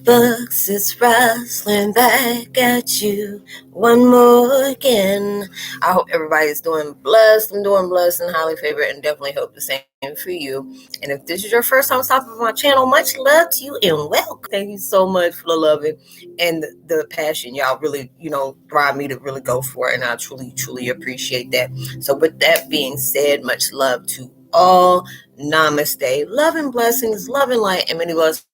books, it's Roslynn back at you one more again. I hope everybody's doing blessed. I'm doing blessed and highly favored, and definitely hope the same for you. And if this is your first time stopping on my channel, much love to you and welcome. Thank you so much for the loving and the passion. Y'all really, drive me to really go for it, and I truly, truly appreciate that. So with that being said, much love to all. Namaste. Love and blessings, love and light, and many blessings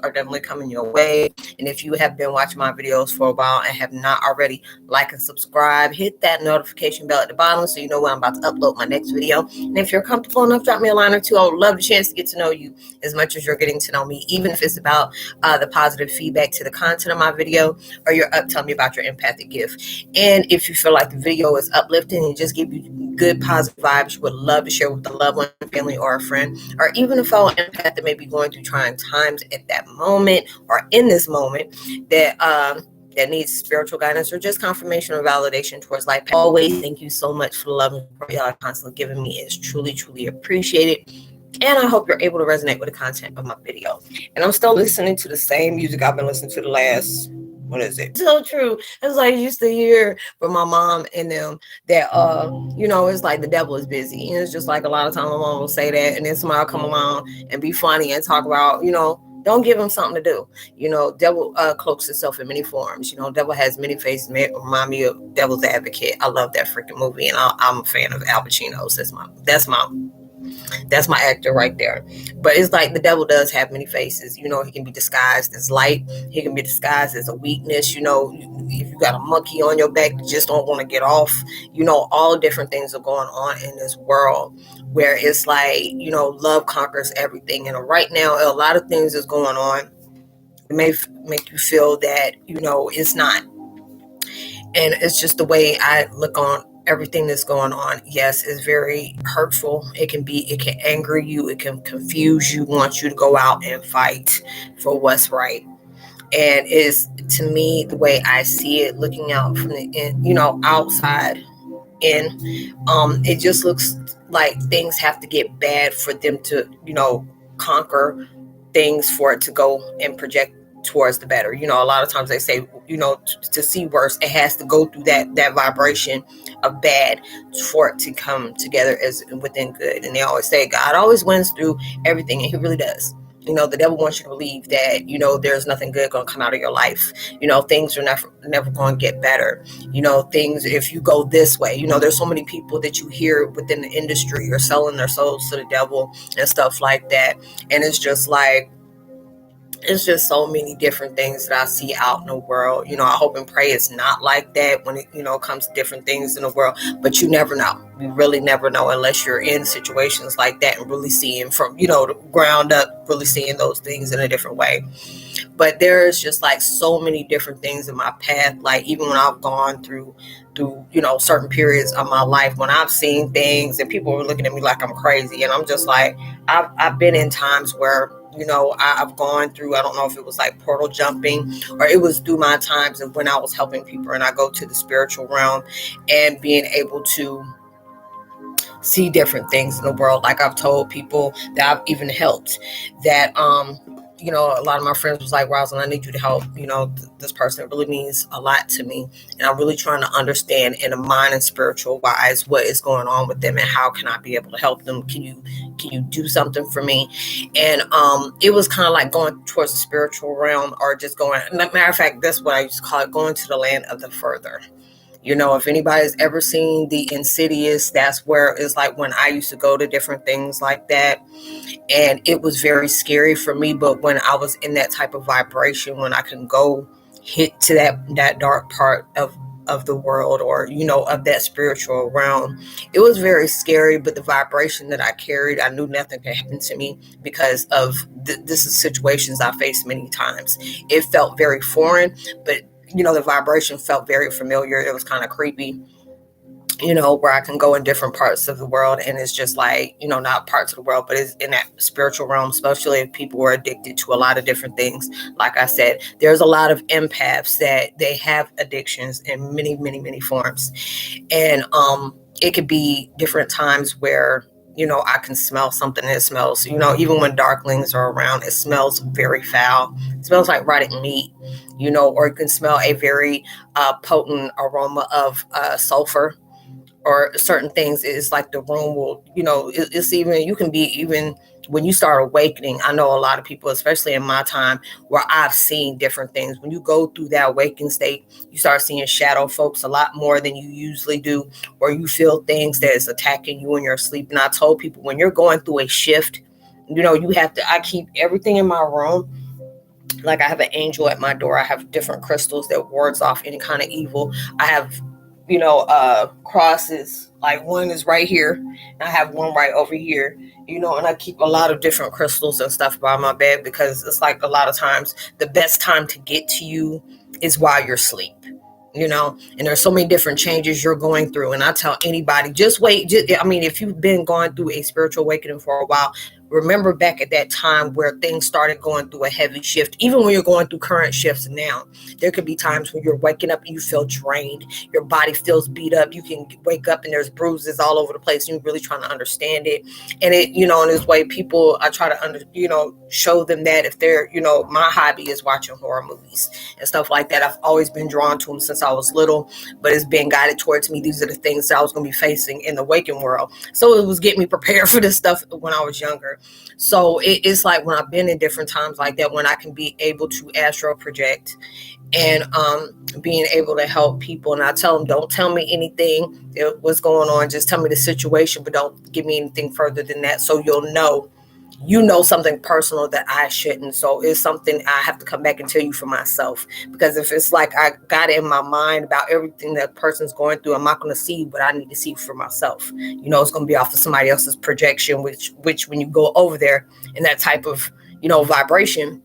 are definitely coming your way. And if you have been watching my videos for a while and have not already, like and subscribe, hit that notification bell at the bottom so you know when I'm about to upload my next video. And if you're comfortable enough, drop me a line or two. I would love the chance to get to know you as much as you're getting to know me, even if it's about the positive feedback to the content of my video, or you're up telling me about your empathic gift. And if you feel like the video is uplifting and just give you good positive vibes, you would love to share with a loved one, family, or a friend, or even a fellow empath that may be going through trying times at that moment or in this moment that needs spiritual guidance or just confirmation or validation towards life. Always, thank you so much for the love and support y'all are constantly giving me. It's truly, truly appreciated. And I hope you're able to resonate with the content of my video. And I'm still listening to the same music I've been listening to the last, what is it? So true. It's like I used to hear from my mom and them that it's like the devil is busy. And it's just like a lot of times my mom will say that, and then somebody will come along and be funny and talk about, don't give him something to do. Devil cloaks itself in many forms. Devil has many faces. Remind me of Devil's Advocate. I love that freaking movie, and I'm a fan of Al Pacino's. That's my actor right there. But it's like the devil does have many faces. He can be disguised as light. He can be disguised as a weakness. If you got a monkey on your back, you just don't want to get off. All different things are going on in this world where it's like, love conquers everything. And right now, a lot of things is going on. It may make you feel that, it's not. And it's just the way I look on everything that's going on. Yes, it's very hurtful. It can anger you. It can confuse you, want you to go out and fight for what's right. And it's, to me, the way I see it, looking out from the outside in, it just looks like things have to get bad for them to, conquer things, for it to go and project towards the better. A lot of times they say, to see worse, it has to go through that vibration of bad for it to come together as within good. And they always say God always wins through everything, and he really does. The devil wants you to believe that, there's nothing good going to come out of your life. Things are never going to get better. Things, if you go this way, there's so many people that you hear within the industry are selling their souls to the devil and stuff like that. And it's just like, it's just so many different things that I see out in the world. I hope and pray it's not like that when it, comes to different things in the world. But you never know. You really never know unless you're in situations like that and really seeing from, the ground up, really seeing those things in a different way. But there's just like so many different things in my path. Like even when I've gone through certain periods of my life, when I've seen things and people were looking at me like I'm crazy. And I'm just like, I've been in times where, I've gone through, I don't know if it was like portal jumping or it was through my times of when I was helping people, and I go to the spiritual realm and being able to see different things in the world. Like I've told people that I've even helped that, a lot of my friends was like, Roslynn, I need you to help, this person. It really means a lot to me. And I'm really trying to understand in a mind and spiritual wise what is going on with them and how can I be able to help them? Can you do something for me? And it was kind of like going towards the spiritual realm, or just going, matter of fact, that's what I used to call it, going to the land of the further. If anybody's ever seen The Insidious, that's where it's like when I used to go to different things like that. And it was very scary for me. But when I was in that type of vibration, when I can go hit to that dark part of the world, or, of that spiritual realm, it was very scary. But the vibration that I carried, I knew nothing could happen to me because of this is situations I faced many times. It felt very foreign, but the vibration felt very familiar. It was kind of creepy, where I can go in different parts of the world. And it's just like, not parts of the world, but it's in that spiritual realm, especially if people were addicted to a lot of different things. Like I said, there's a lot of empaths that they have addictions in many, many, many forms. And it could be different times where I can smell something that smells, even when darklings are around, it smells very foul. It smells like rotting meat, or you can smell a very potent aroma of sulfur or certain things. It's like the room will, it's even, you can be even when you start awakening. I know a lot of people, especially in my time, where I've seen different things. When you go through that awakening state, you start seeing shadow folks a lot more than you usually do, or you feel things that is attacking you in your sleep. And I told people, when you're going through a shift, you have to, I keep everything in my room. Like, I have an angel at my door. I have different crystals that wards off any kind of evil. I have, crosses. Like, one is right here, and I have one right over here. And I keep a lot of different crystals and stuff by my bed, because it's like a lot of times the best time to get to you is while you're asleep. And there's so many different changes you're going through. And I tell anybody, just wait. If you've been going through a spiritual awakening for a while, remember back at that time where things started going through a heavy shift. Even when you're going through current shifts now, there could be times when you're waking up and you feel drained. Your body feels beat up. You can wake up and there's bruises all over the place. And you're really trying to understand it. And in this way, people, I try to, show them that if they're, my hobby is watching horror movies and stuff like that. I've always been drawn to them since I was little, but it's been guided towards me. These are the things that I was going to be facing in the waking world. So it was getting me prepared for this stuff when I was younger. So it's like when I've been in different times like that, when I can be able to astral project and being able to help people. And I tell them, don't tell me anything, what's going on. Just tell me the situation, but don't give me anything further than that. So you'll know something personal that I shouldn't. So it's something I have to come back and tell you for myself. Because if it's like I got it in my mind about everything that person's going through, I'm not going to see what I need to see for myself. It's going to be off of somebody else's projection, which when you go over there in that type of, vibration,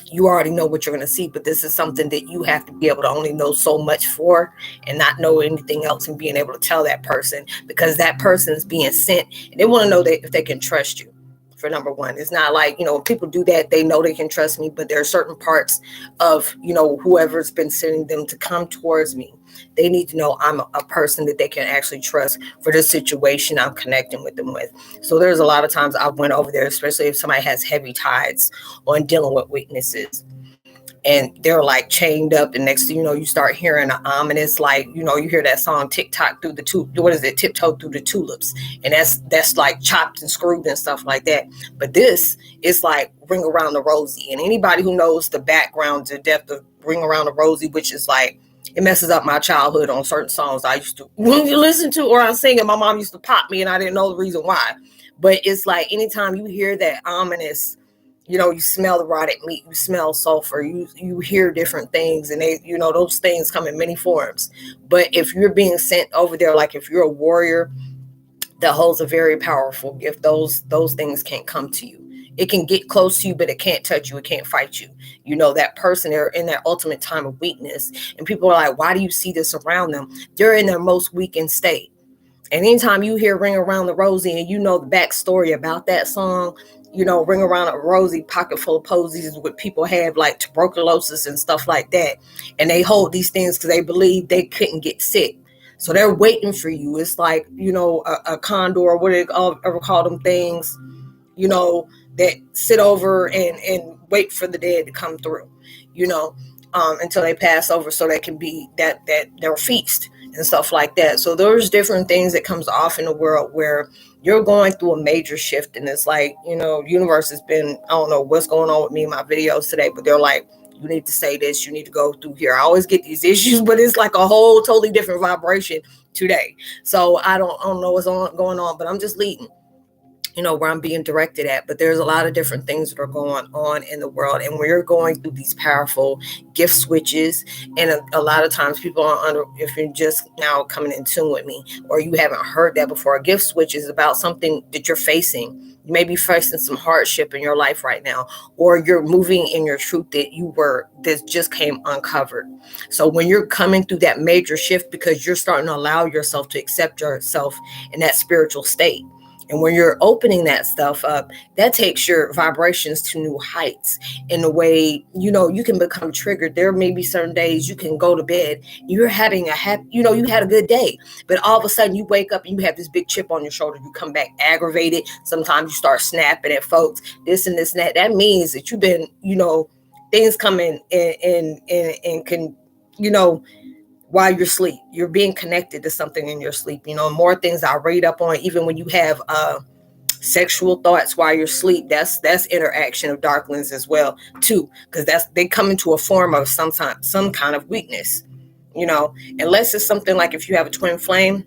you already know what you're going to see. But this is something that you have to be able to only know so much for, and not know anything else, and being able to tell that person, because that person is being sent, and they want to know that if they can trust you. For number one, it's not like, when people do that, they know they can trust me, but there are certain parts of, whoever's been sending them to come towards me. They need to know I'm a person that they can actually trust for the situation I'm connecting with them with. So there's a lot of times I went over there, especially if somebody has heavy tides on dealing with weaknesses. And they're like chained up, and next thing you know, you start hearing an ominous, like, you hear that song TikTok through the what is it, Tiptoe Through the Tulips, and that's like chopped and screwed and stuff like that. But this is like Ring Around the Rosie, and anybody who knows the background to depth of Ring Around the Rosie, which is like, it messes up my childhood on certain songs I used to listen to, or I sing, and my mom used to pop me and I didn't know the reason why. But it's like anytime you hear that ominous, you smell the rotted meat, you smell sulfur, you hear different things, and they, those things come in many forms. But if you're being sent over there, like if you're a warrior that holds a very powerful gift, those things can't come to you. It can get close to you, but it can't touch you. It can't fight you. That person, they're in that ultimate time of weakness. And people are like, why do you see this around them? They're in their most weakened state. And anytime you hear Ring Around the Rosie, and the backstory about that song, Ring Around a Rosie, pocket full of posies, what people have like tuberculosis and stuff like that. And they hold these things because they believe they couldn't get sick. So they're waiting for you. It's like, a condor, what do they ever call them things, that sit over and wait for the dead to come through, until they pass over, so they can be that their feast and stuff like that. So there's different things that comes off in the world where you're going through a major shift. And it's like, universe has been, I don't know what's going on with me in my videos today, but they're like, you need to say this, you need to go through here. I always get these issues, but it's like a whole totally different vibration today. So I don't know what's going on, but I'm just leading, where I'm being directed at. But there's a lot of different things that are going on in the world, and we're going through these powerful gift switches. And a lot of times people are if you're just now coming in tune with me, or you haven't heard that before, a gift switch is about something that you're facing. You may be facing some hardship in your life right now, or you're moving in your truth that just came uncovered. So when you're coming through that major shift, because you're starting to allow yourself to accept yourself in that spiritual state, And when you're opening that stuff up, that takes your vibrations to new heights in a way, you can become triggered. There may be certain days you can go to bed, you're having a happy, you had a good day, but all of a sudden you wake up and you have this big chip on your shoulder. You come back aggravated. Sometimes you start snapping at folks, this and this and that. That means that you've been, things coming and can, while you're asleep, you're being connected to something in your sleep. More things I read up on, even when you have sexual thoughts while you're asleep, that's interaction of darklings as well too, because they come into a form of some kind of weakness, unless it's something like if you have a twin flame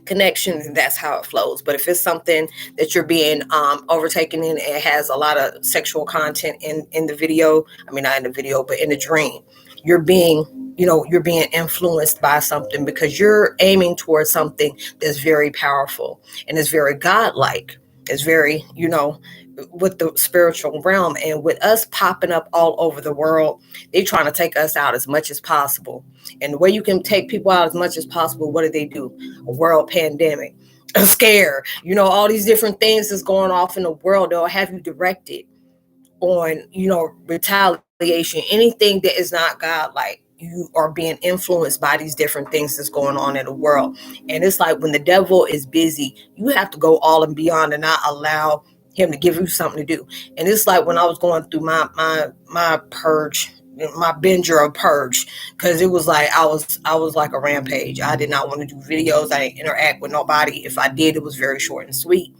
connection, that's how it flows. But if it's something that you're being overtaken in, it has a lot of sexual content in the video, not in the video, but in the dream, you're being influenced by something because you're aiming towards something that's very powerful and is very godlike. It's very, with the spiritual realm, and with us popping up all over the world, they're trying to take us out as much as possible. And the way you can take people out as much as possible, what do? A world pandemic, a scare, all these different things that's going off in the world. They'll have you directed on, retaliation, anything that is not godlike. You are being influenced by these different things that's going on in the world. And it's like when the devil is busy, you have to go all and beyond and not allow him to give you something to do. And it's like when I was going through my purge, my binger of purge, because it was like I was like a rampage. I did not want to do videos. I didn't interact with nobody. If I did, it was very short and sweet.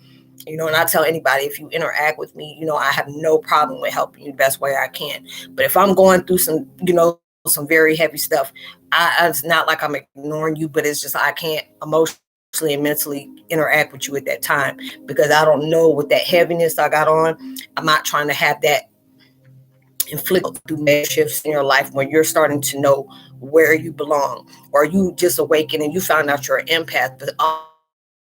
And I tell anybody, if you interact with me, I have no problem with helping you the best way I can. But if I'm going through some very heavy stuff, it's not like I'm ignoring you, but it's just I can't emotionally and mentally interact with you at that time, because I don't know what that heaviness I got on. I'm not trying to have that inflict through shifts in your life when you're starting to know where you belong, or you just awaken and you found out you're an empath, but all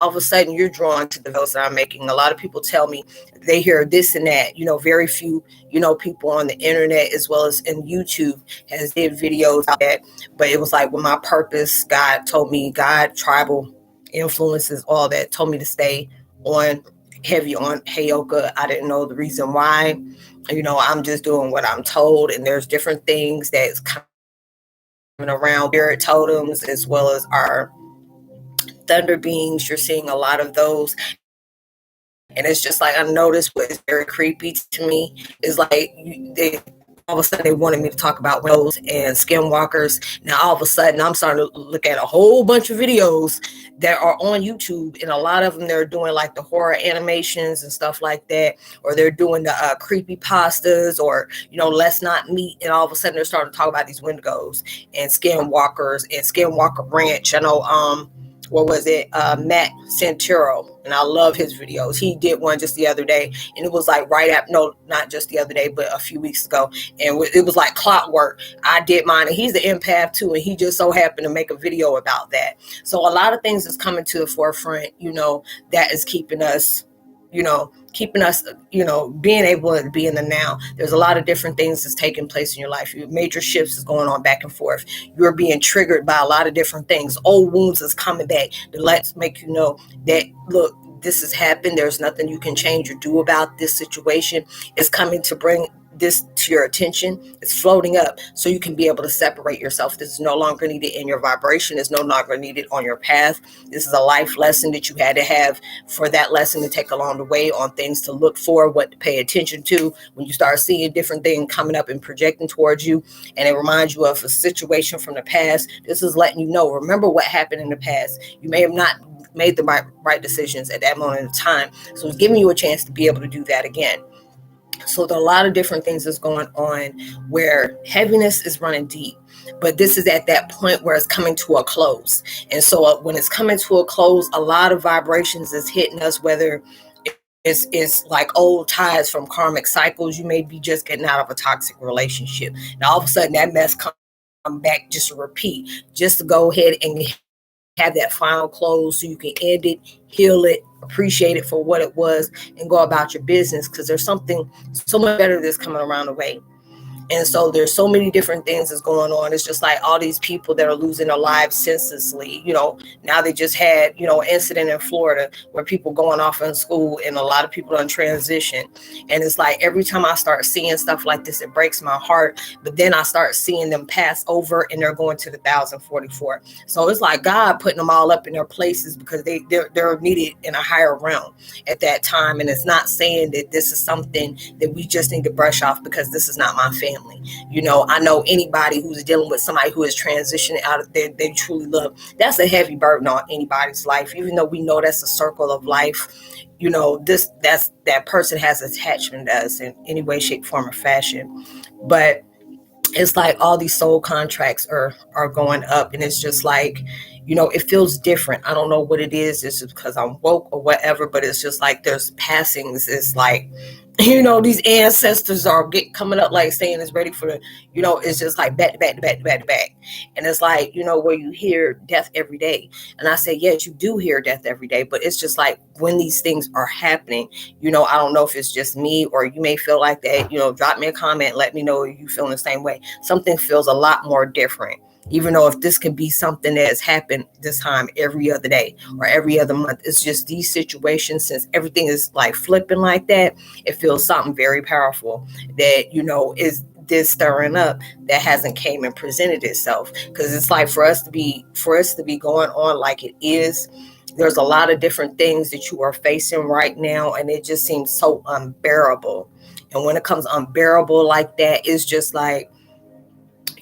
of a sudden you're drawn to the videos that I'm making. A lot of people tell me they hear this and that, very few, people on the internet as well as in YouTube has did videos out that, but it was like when my purpose, God told me, God, tribal influences, all that told me to stay on heavy on Heyoka. I didn't know the reason why, I'm just doing what I'm told. And there's different things that's coming around, spirit totems, as well as our thunder beings. You're seeing a lot of those, and it's just like I noticed what is very creepy to me is like they all of a sudden they wanted me to talk about those and skinwalkers. Now all of a sudden I'm starting to look at a whole bunch of videos that are on YouTube, and a lot of them they're doing like the horror animations and stuff like that, or they're doing the creepy pastas, or let's not meet. And all of a sudden they're starting to talk about these Wendigos and skinwalkers and Skinwalker Ranch. I know what was it, Matt Santero, and I love his videos. He did one just the other day, and it was like not just the other day, but a few weeks ago, and it was like clockwork. I did mine, and he's the empath too, and he just so happened to make a video about that. So a lot of things is coming to the forefront, that is keeping us, being able to be in the now. There's a lot of different things that's taking place in your life. Your major shifts is going on back and forth. You're being triggered by a lot of different things. Old wounds is coming back to let's make you know that, look, this has happened. There's nothing you can change or do about this situation. It's coming to bring this to your attention. It's floating up so you can be able to separate yourself. This is no longer needed in your vibration. It's no longer needed on your path. This is a life lesson that you had to have for that lesson to take along the way, on things to look for, what to pay attention to when you start seeing different things coming up and projecting towards you, and it reminds you of a situation from the past. This is letting you know, remember what happened in the past. You may have not made the right decisions at that moment in time, so it's giving you a chance to be able to do that again. So there are a lot of different things that's going on where heaviness is running deep, but this is at that point where it's coming to a close. And so when it's coming to a close, a lot of vibrations is hitting us, whether it's like old ties from karmic cycles. You may be just getting out of a toxic relationship. Now all of a sudden that mess come back just to repeat, just to go ahead and have that final close so you can end it, heal it, appreciate it for what it was, and go about your business, because there's something so much better that's coming around the way. And so there's so many different things that's going on. It's just like all these people that are losing their lives senselessly. Now they just had, an incident in Florida where people going off in school and a lot of people on transition. And it's like every time I start seeing stuff like this, it breaks my heart. But then I start seeing them pass over and they're going to the 1044. So it's like God putting them all up in their places because they're needed in a higher realm at that time. And it's not saying that this is something that we just need to brush off because this is not my family. I know anybody who's dealing with somebody who is transitioning out of they truly love. That's a heavy burden on anybody's life, even though we know that's a circle of life. That person has attachment to us in any way, shape, form, or fashion. But it's like all these soul contracts are going up, and it's just like, it feels different. I don't know what it is. It's just because I'm woke or whatever, but it's just like there's passings. It's like, these ancestors are coming up like saying it's ready for the, it's just like back to back to back to back to back. And it's like, where you hear death every day. And I say, yes, you do hear death every day, but it's just like when these things are happening, I don't know if it's just me or you may feel like that, drop me a comment, let me know if you feel the same way. Something feels a lot more different. Even though if this could be something that has happened this time every other day or every other month, it's just these situations, since everything is like flipping like that, it feels something very powerful that, is this stirring up that hasn't came and presented itself. Because it's like for us to be going on like it is, there's a lot of different things that you are facing right now, and it just seems so unbearable. And when it comes unbearable like that, it's just like,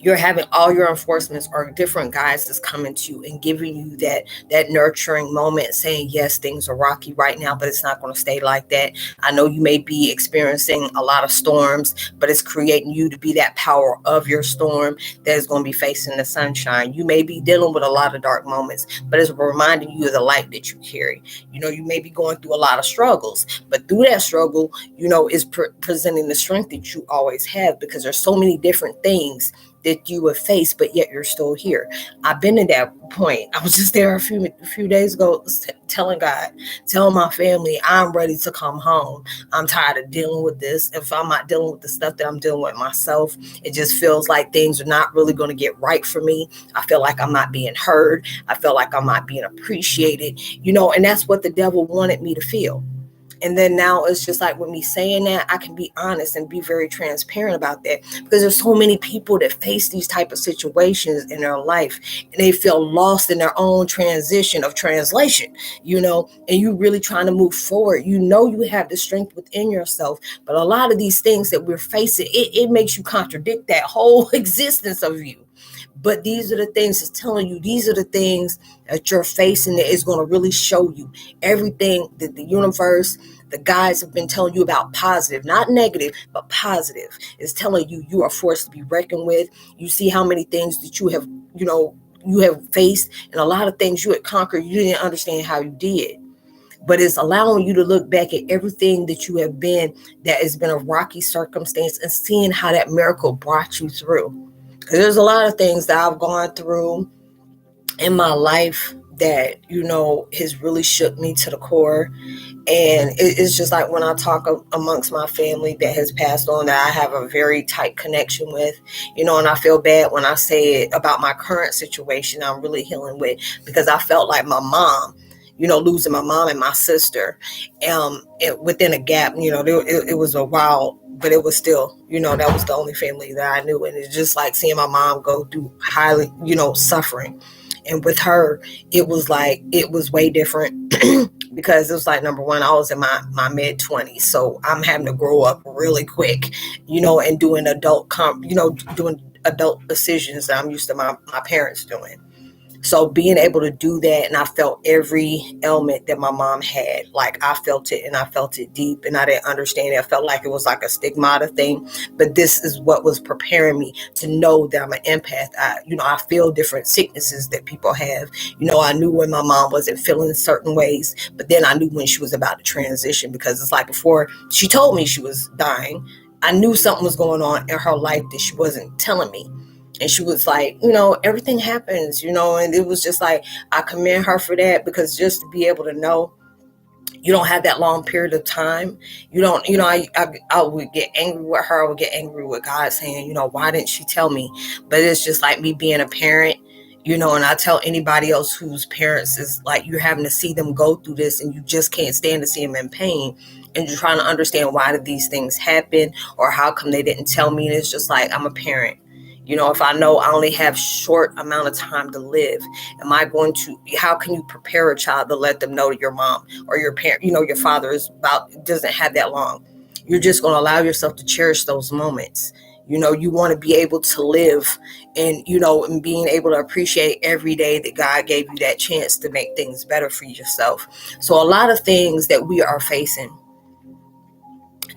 you're having all your enforcements or different guys that's coming to you and giving you that nurturing moment, saying, yes, things are rocky right now, but it's not going to stay like that. I know you may be experiencing a lot of storms, but it's creating you to be that power of your storm that is going to be facing the sunshine. You may be dealing with a lot of dark moments, but it's reminding you of the light that you carry. You may be going through a lot of struggles, but through that struggle, is presenting the strength that you always have, because there's so many different things that you would face, but yet you're still here. I've been in that point. I was just there a few days ago telling my family, I'm ready to come home. I'm tired of dealing with this. If I'm not dealing with the stuff that I'm dealing with myself, it just feels like things are not really going to get right for me. I feel like I'm not being heard. I feel like I'm not being appreciated, and that's what the devil wanted me to feel. And then now it's just like with me saying that, I can be honest and be very transparent about that, because there's so many people that face these type of situations in their life and they feel lost in their own transition of translation, and you really trying to move forward. You have the strength within yourself, but a lot of these things that we're facing, it makes you contradict that whole existence of you. But these are the things it's telling you. These are the things that you're facing that is going to really show you everything that the universe, the guides have been telling you about, positive, not negative, but positive. It's telling you you are forced to be reckoned with. You see how many things that you have faced, and a lot of things you had conquered, you didn't understand how you did. But it's allowing you to look back at everything that you have been, that has been a rocky circumstance, and seeing how that miracle brought you through. Because there's a lot of things that I've gone through in my life that, has really shook me to the core. And it's just like when I talk amongst my family that has passed on, that I have a very tight connection with, and I feel bad when I say it about my current situation I'm really healing with, because I felt like my mom, losing my mom and my sister, within a gap, it was a while, but it was still, that was the only family that I knew. And it's just like seeing my mom go through highly, suffering. And with her, it was way different because it was like, number one, I was in my mid 20s. So I'm having to grow up really quick, and doing doing adult decisions that I'm used to my parents doing. So being able to do that, and I felt every element that my mom had, like I felt it, and I felt it deep, and I didn't understand it. I felt like it was like a stigmata thing, but this is what was preparing me to know that I'm an empath. I feel different sicknesses that people have. I knew when my mom wasn't feeling certain ways, but then I knew when she was about to transition, because it's like before she told me she was dying, I knew something was going on in her life that she wasn't telling me. And she was like, everything happens, and it was just like, I commend her for that, because just to be able to know, You don't have that long period of time. You don't, I would get angry with her. I would get angry with God saying, why didn't she tell me? But it's just like me being a parent, and I tell anybody else whose parents is like, you're having to see them go through this and you just can't stand to see them in pain. And you're trying to understand why did these things happen or how come they didn't tell me. And it's just like, I'm a parent. If I know I only have short amount of time to live, how can you prepare a child to let them know that your mom or your parent, your father doesn't have that long? You're just going to allow yourself to cherish those moments. You want to be able to live and being able to appreciate every day that God gave you that chance to make things better for yourself. So a lot of things that we are facing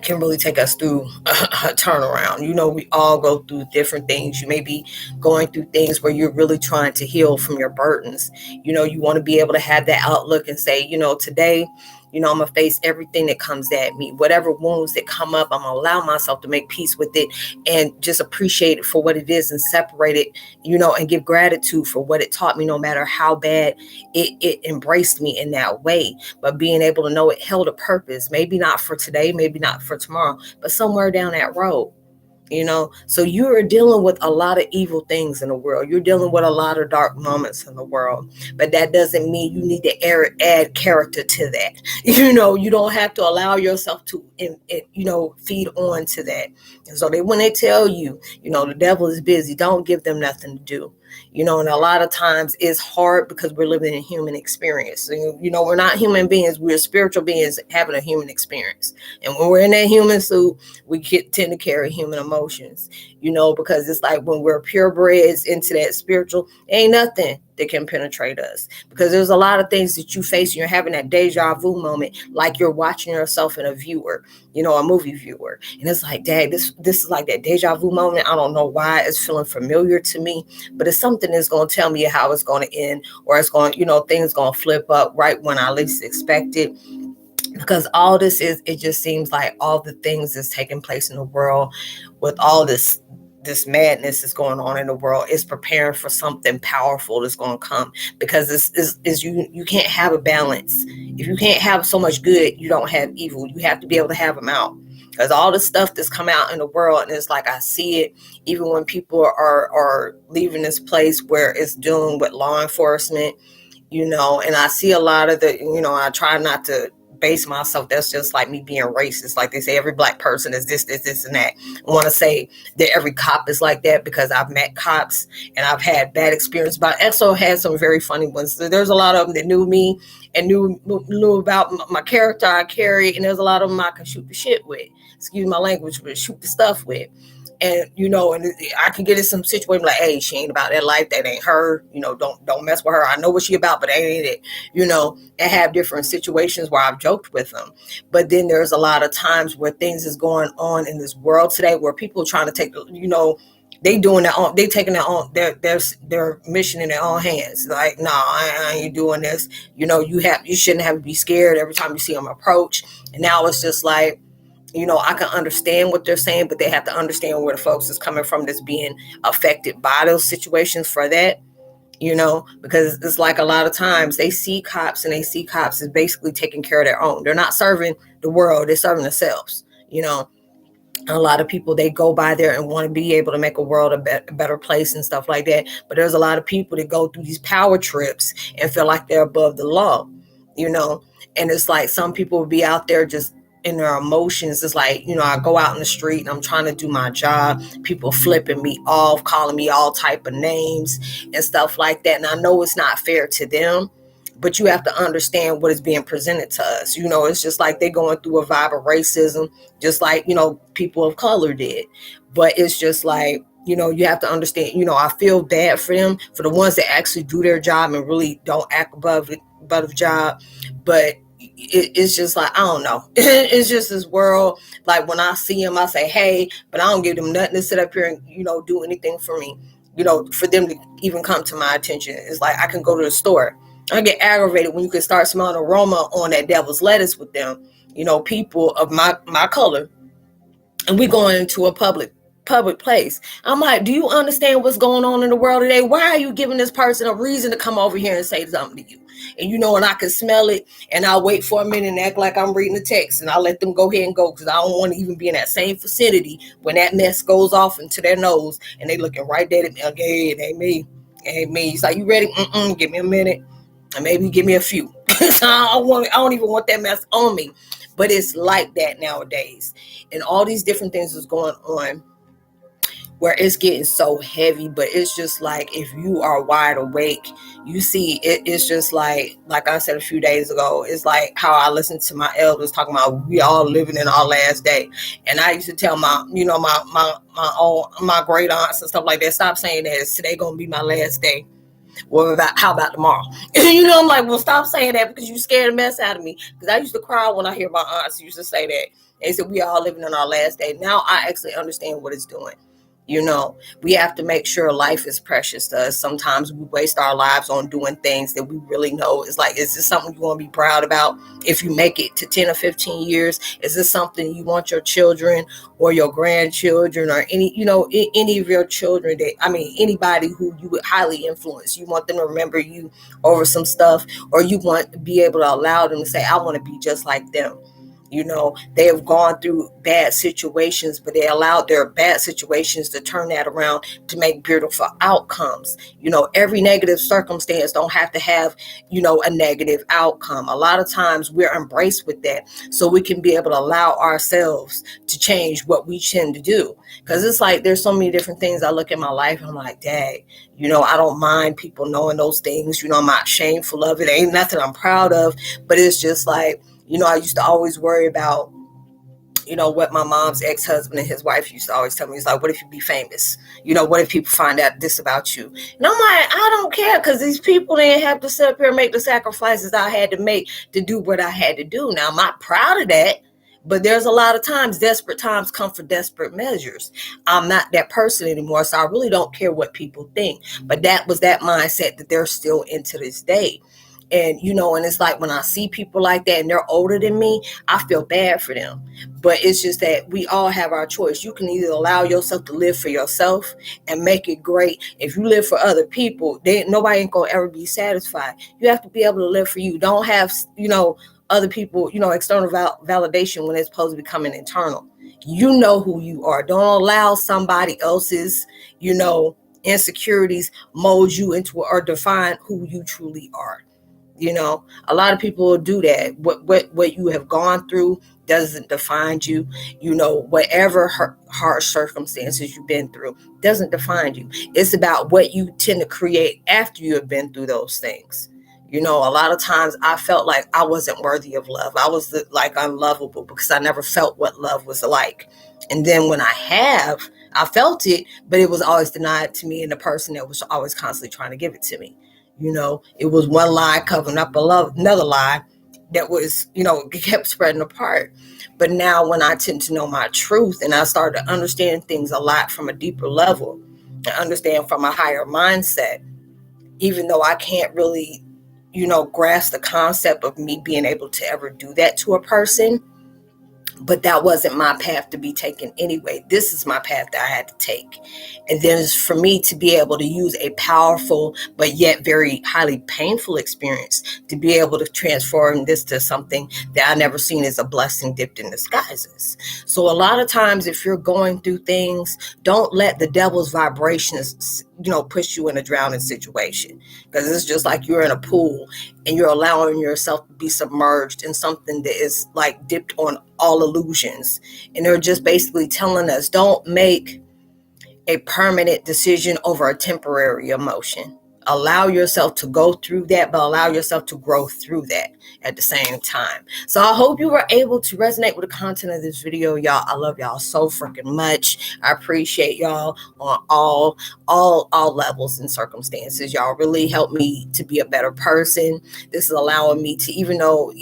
can really take us through a turnaround. We all go through different things. You may be going through things where you're really trying to heal from your burdens. You want to be able to have that outlook and say, today, I'm going to face everything that comes at me. Whatever wounds that come up, I'm going to allow myself to make peace with it and just appreciate it for what it is and separate it, and give gratitude for what it taught me, no matter how bad it embraced me in that way. But being able to know it held a purpose, maybe not for today, maybe not for tomorrow, but somewhere down that road. So you are dealing with a lot of evil things in the world. You're dealing with a lot of dark moments in the world, but that doesn't mean you need to add character to that. You don't have to allow yourself to, feed on to that. And so when they tell you, the devil is busy, don't give them nothing to do. And a lot of times it's hard because we're living in human experience. So, we're not human beings. We're spiritual beings having a human experience. And when we're in that human suit, we tend to carry human emotions, because it's like when we're purebreds into that spiritual, ain't nothing that can penetrate us, because there's a lot of things that you face and you're having that deja vu moment, like you're watching yourself in a viewer, a movie viewer. And it's like, dang, this is like that deja vu moment. I don't know why it's feeling familiar to me, but it's something that's going to tell me how it's going to end, or it's going, things going to flip up right when I least expect it. Because all this it just seems like all the things that's taking place in the world with all this madness that's going on in the world is preparing for something powerful that's going to come, because you can't have a balance. If you can't have so much good, you don't have evil. You have to be able to have them out, because all the stuff that's come out in the world, and it's like I see it even when people are leaving this place where it's dealing with law enforcement, and I see a lot of the, I try not to base myself, that's just like me being racist. Like they say every black person is this, and that. I want to say that every cop is like that, because I've met cops and I've had bad experience. But I also had some very funny ones. So there's a lot of them that knew me and knew about my character I carry, and there's a lot of them I can shoot the shit with. Excuse my language, but shoot the stuff with. And and I can get in some situation like, hey, she ain't about that life, that ain't her, don't mess with her. I know what she about, but that ain't it, and have different situations where I've joked with them. But then there's a lot of times where things is going on in this world today where people are trying to take, they doing their own, they taking their mission in their own hands. Like, no, I ain't doing this. You shouldn't have to be scared every time you see them approach. And now it's just like, I can understand what they're saying, but they have to understand where the folks is coming from that's being affected by those situations for that, because it's like a lot of times they see cops as basically taking care of their own. They're not serving the world, they're serving themselves, A lot of people, they go by there and want to be able to make a world a better place and stuff like that. But there's a lot of people that go through these power trips and feel like they're above the law, and it's like some people will be out there just in their emotions. It's like, I go out in the street and I'm trying to do my job. People flipping me off, calling me all type of names and stuff like that. And I know it's not fair to them, but you have to understand what is being presented to us. It's just like they're going through a vibe of racism, just like, people of color did. But it's just like, you have to understand, I feel bad for them, for the ones that actually do their job and really don't act above the job. But it's just like, I don't know. It's just this world. Like when I see them, I say, hey, but I don't give them nothing to sit up here and, do anything for me, for them to even come to my attention. It's like I can go to the store. I get aggravated when you can start smelling aroma on that devil's lettuce with them, people of my color. And we going into a public public place. I'm like, do you understand what's going on in the world today? Why are you giving this person a reason to come over here and say something to you? And and I can smell it, and I'll wait for a minute and act like I'm reading the text, and I'll let them go ahead and go, because I don't want to even be in that same vicinity when that mess goes off into their nose and they looking right there at me. Okay, it ain't me. It ain't me. He's like, you ready? Give me a minute. And maybe give me a few. So I don't even want that mess on me. But it's like that nowadays. And all these different things is going on where it's getting so heavy. But it's just like, if you are wide awake, you see it's just like I said a few days ago, it's like how I listened to my elders talking about we all living in our last day. And I used to tell my great aunts and stuff like that, stop saying that. Is today gonna be my last day? Well, how about tomorrow? I'm like, well, stop saying that, because you scared the mess out of me. Because I used to cry when I hear my aunts used to say that. They said we all living in our last day. Now I actually understand what it's doing. We have to make sure life is precious to us. Sometimes we waste our lives on doing things that we really know is like, is this something you want to be proud about? If you make it to 10 or 15 years, is this something you want your children or your grandchildren or any of your children anybody who you would highly influence, you want them to remember you over some stuff, or you want to be able to allow them to say, I want to be just like them. They have gone through bad situations, but they allowed their bad situations to turn that around to make beautiful outcomes. Every negative circumstance don't have to have, a negative outcome. A lot of times we're embraced with that, so we can be able to allow ourselves to change what we tend to do. Because it's like, there's so many different things I look at my life and I'm like, dang, I don't mind people knowing those things. I'm not shameful of it. Ain't nothing I'm proud of, but it's just like, I used to always worry about, what my mom's ex-husband and his wife used to always tell me. It's like, what if you be famous? What if people find out this about you? And I'm like, I don't care, because these people didn't have to sit up here and make the sacrifices I had to make to do what I had to do. Now, I'm not proud of that, but there's a lot of times, desperate times come for desperate measures. I'm not that person anymore, so I really don't care what people think. But that was that mindset that they're still in to this day. And, and it's like, when I see people like that and they're older than me, I feel bad for them. But it's just that we all have our choice. You can either allow yourself to live for yourself and make it great. If you live for other people, nobody ain't going to ever be satisfied. You have to be able to live for you. Don't have, other people, external validation when it's supposed to be coming internal. You know who you are. Don't allow somebody else's, insecurities mold you into or define who you truly are. A lot of people will do that. What you have gone through doesn't define you. Whatever harsh circumstances you've been through doesn't define you. It's about what you tend to create after you have been through those things. A lot of times I felt like I wasn't worthy of love. I was unlovable because I never felt what love was like. And then when I felt it, but it was always denied to me and the person that was always constantly trying to give it to me. It was one lie covering up another lie that was, kept spreading apart. But now when I tend to know my truth and I started to understand things a lot from a deeper level, and understand from a higher mindset, even though I can't really, grasp the concept of me being able to ever do that to a person. But that wasn't my path to be taken anyway. This is my path that I had to take. And then it's for me to be able to use a powerful, but yet very highly painful experience to be able to transform this to something that I never seen as a blessing dipped in disguises. So a lot of times, if you're going through things, don't let the devil's vibrations, push you in a drowning situation. Because it's just like you're in a pool and you're allowing yourself to be submerged in something that is like dipped on all illusions. And they're just basically telling us, don't make a permanent decision over a temporary emotion. Allow yourself to go through that, but allow yourself to grow through that at the same time. So I hope you were able to resonate with the content of this video, y'all. I love y'all so freaking much. I appreciate y'all on all levels and circumstances. Y'all really help me to be a better person. This is allowing me to, even though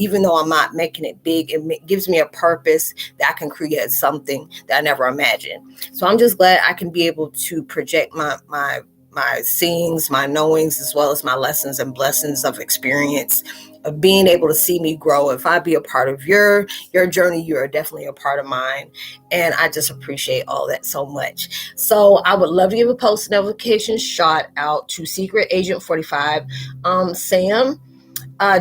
I'm not making it big, it gives me a purpose that I can create something that I never imagined. So I'm just glad I can be able to project my seeings, my knowings, as well as my lessons and blessings of experience of being able to see me grow. If I be a part of your journey, you're definitely a part of mine. And I just appreciate all that so much. So I would love to give a post notification shout out to Secret Agent 45, Sam,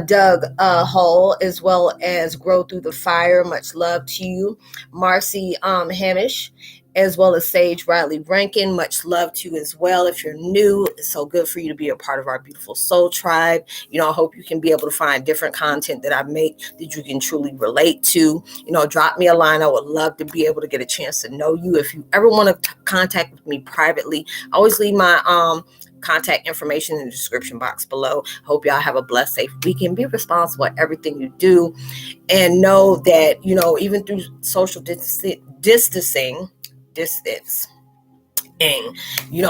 Doug Hull, as well as Grow Through the Fire. Much love to you. Marcy Hamish, as well as Sage Riley Rankin. Much love to you as well. If you're new, it's so good for you to be a part of our beautiful soul tribe. I hope you can be able to find different content that I make that you can truly relate to. Drop me a line. I would love to be able to get a chance to know you. If you ever want to contact with me privately, I always leave my contact information in the description box below. Hope y'all have a blessed, safe weekend. Be responsible at everything you do, and know that even through social distancing,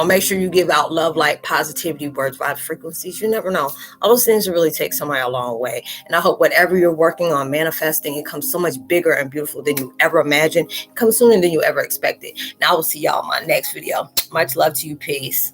make sure you give out love, light, positivity, words, vibes, frequencies. You never know. All those things will really take somebody a long way. And I hope whatever you're working on, manifesting, it comes so much bigger and beautiful than you ever imagined. It comes sooner than you ever expected. Now I will see y'all in my next video. Much love to you. Peace.